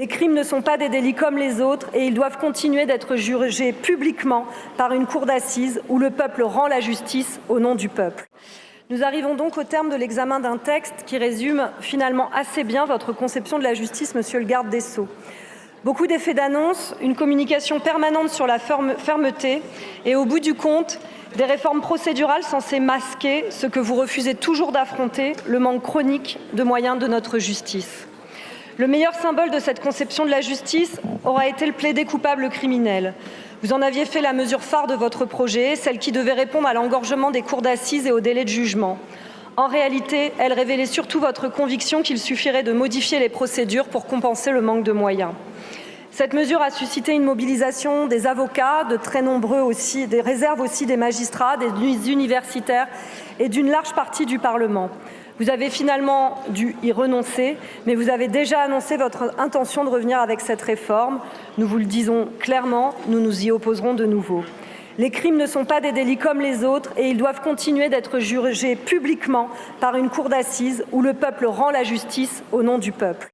Les crimes ne sont pas des délits comme les autres et ils doivent continuer d'être jugés publiquement par une cour d'assises où le peuple rend la justice au nom du peuple. Nous arrivons donc au terme de l'examen d'un texte qui résume finalement assez bien votre conception de la justice, monsieur le garde des Sceaux. Beaucoup d'effets d'annonce, une communication permanente sur la fermeté et au bout du compte, des réformes procédurales censées masquer ce que vous refusez toujours d'affronter, le manque chronique de moyens de notre justice. Le meilleur symbole de cette conception de la justice aura été le plaidé coupable criminel. Vous en aviez fait la mesure phare de votre projet, celle qui devait répondre à l'engorgement des cours d'assises et au délai de jugement. En réalité, elle révélait surtout votre conviction qu'il suffirait de modifier les procédures pour compenser le manque de moyens. Cette mesure a suscité une mobilisation des avocats, de très nombreux aussi, des réserves aussi des magistrats, des universitaires et d'une large partie du Parlement. Vous avez finalement dû y renoncer, mais vous avez déjà annoncé votre intention de revenir avec cette réforme. Nous vous le disons clairement, nous nous y opposerons de nouveau. Les crimes ne sont pas des délits comme les autres et ils doivent continuer d'être jugés publiquement par une cour d'assises où le peuple rend la justice au nom du peuple.